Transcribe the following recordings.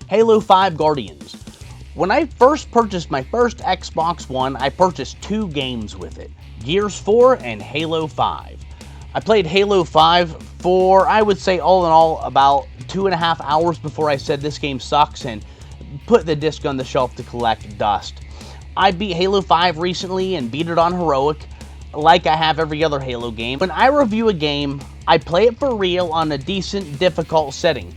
Halo 5 Guardians. When I first purchased my first Xbox One, I purchased 2 games with it, Gears 4 and Halo 5. I played Halo 5 for, I would say all in all, about 2.5 hours before I said this game sucks and put the disc on the shelf to collect dust. I beat Halo 5 recently and beat it on Heroic, like I have every other Halo game. When I review a game, I play it for real on a decent, difficult setting.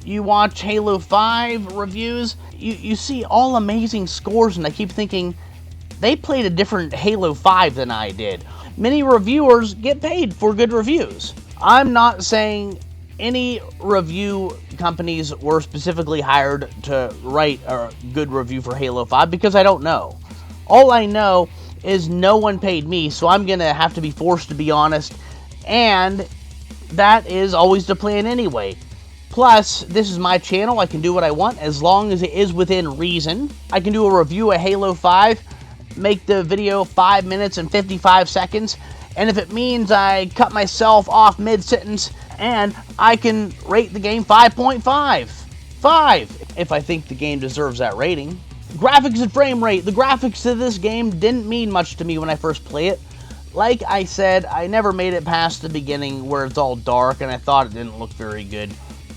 You watch Halo 5 reviews, you see all amazing scores, and I keep thinking, they played a different Halo 5 than I did. Many reviewers get paid for good reviews. I'm not saying any review companies were specifically hired to write a good review for Halo 5 because I don't know. All I know is no one paid me, so I'm going to have to be forced to be honest, and that is always the plan anyway. Plus, this is my channel, I can do what I want as long as it is within reason. I can do a review of Halo 5, make the video 5 minutes and 55 seconds, and if it means I cut myself off mid-sentence, and I can rate the game 5.5. 5, if I think the game deserves that rating. Graphics and frame rate. The graphics of this game didn't mean much to me when I first played it. Like I said, I never made it past the beginning where it's all dark and I thought it didn't look very good.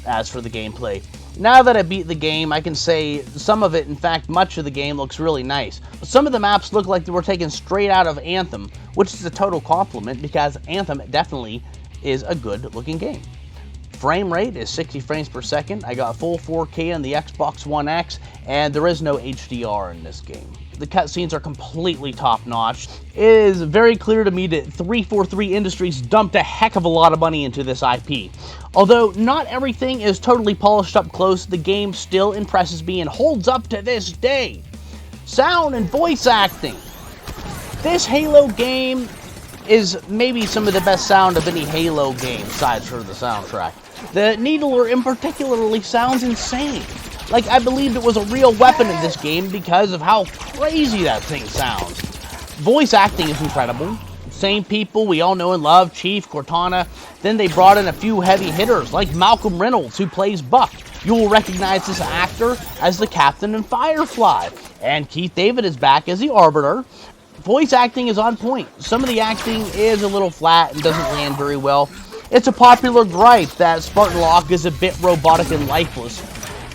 As for the gameplay, now that I beat the game, I can say some of it, in fact much of the game, looks really nice. Some of the maps look like they were taken straight out of Anthem, which is a total compliment because Anthem definitely is a good looking game. Frame rate is 60 frames per second. I got full 4K on the Xbox One X, and there is no HDR in this game. The cutscenes are completely top-notch. It is very clear to me that 343 Industries dumped a heck of a lot of money into this IP. Although not everything is totally polished up close, the game still impresses me and holds up to this day. Sound and voice acting. This Halo game is maybe some of the best sound of any Halo game, aside from the soundtrack. The Needler in particularly sounds insane. Like, I believed it was a real weapon in this game because of how crazy that thing sounds. Voice acting is incredible. Same people we all know and love, Chief, Cortana. Then they brought in a few heavy hitters, like Malcolm Reynolds, who plays Buck. You will recognize this actor as the captain in Firefly. And Keith David is back as the Arbiter. Voice acting is on point. Some of the acting is a little flat and doesn't land very well. It's a popular gripe that Spartan Locke is a bit robotic and lifeless.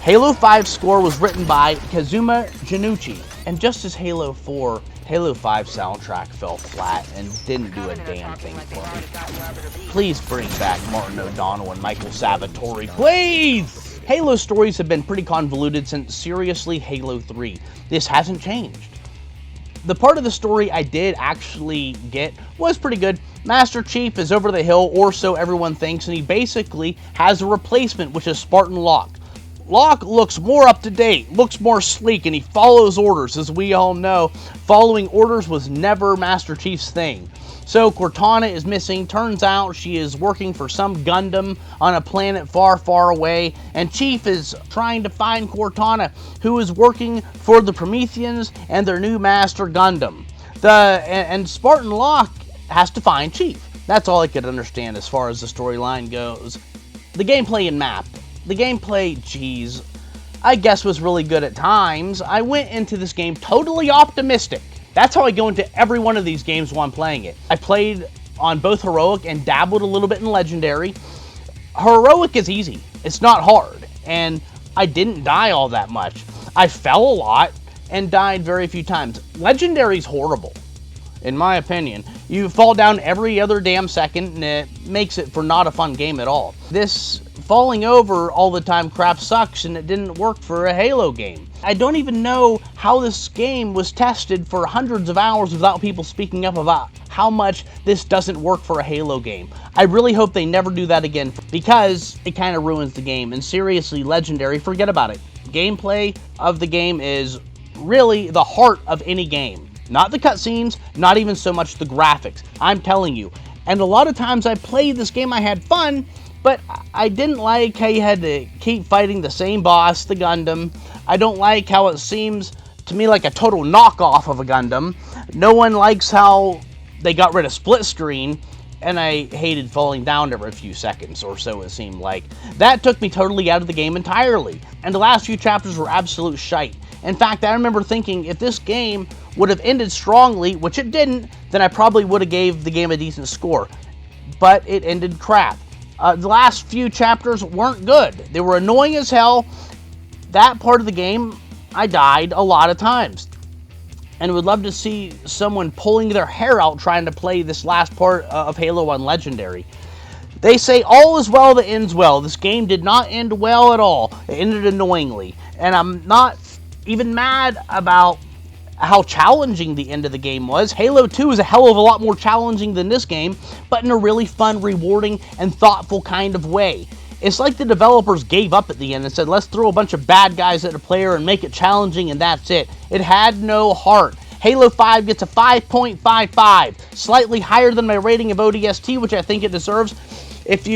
Halo 5's score was written by Kazuma Janucci, and just as Halo 4, Halo 5 soundtrack fell flat and didn't do a damn thing for me. Please bring back Martin O'Donnell and Michael Savitori, please! Halo stories have been pretty convoluted since, seriously, Halo 3. This hasn't changed. The part of the story I did actually get was pretty good. Master Chief is over the hill, or so everyone thinks, and he basically has a replacement, which is Spartan Locke. Locke looks more up to date, looks more sleek, and he follows orders. As we all know, following orders was never Master Chief's thing. So Cortana is missing. Turns out she is working for some Gundam on a planet far, far away, and Chief is trying to find Cortana, who is working for the Prometheans and their new master Gundam. And Spartan Locke has to find Chief. That's all I could understand as far as the storyline goes. The gameplay and map. The gameplay, geez, I guess was really good at times. I went into this game totally optimistic. That's how I go into every one of these games while I'm playing it. I played on both Heroic and dabbled a little bit in Legendary. Heroic is easy. It's not hard. And I didn't die all that much. I fell a lot and died very few times. Legendary's horrible, in my opinion. You fall down every other damn second and it makes it for not a fun game at all. This falling over all the time crap sucks, and it didn't work for a Halo game. I don't even know how this game was tested for hundreds of hours without people speaking up about how much this doesn't work for a Halo game. I really hope they never do that again because it kind of ruins the game. And seriously, Legendary, forget about it. Gameplay of the game is really the heart of any game. Not the cutscenes, not even so much the graphics. I'm telling you. And a lot of times I played this game, I had fun, but I didn't like how you had to keep fighting the same boss, the Gundam. I don't like how it seems to me like a total knockoff of a Gundam. No one likes how they got rid of split screen. and I hated falling down every few seconds or so, it seemed like. That took me totally out of the game entirely, and the last few chapters were absolute shite. In fact, I remember thinking if this game would have ended strongly, which it didn't, then I probably would have gave the game a decent score. But it ended crap. The last few chapters weren't good. They were annoying as hell. That part of the game, I died a lot of times. And would love to see someone pulling their hair out trying to play this last part of Halo on Legendary. They say all is well that ends well. This game did not end well at all. It ended annoyingly. And I'm not even mad about how challenging the end of the game was. Halo 2 is a hell of a lot more challenging than this game, but in a really fun, rewarding, and thoughtful kind of way. It's like the developers gave up at the end and said, let's throw a bunch of bad guys at a player and make it challenging, and that's it. It had no heart. Halo 5 gets a 5.55, slightly higher than my rating of ODST, which I think it deserves. If you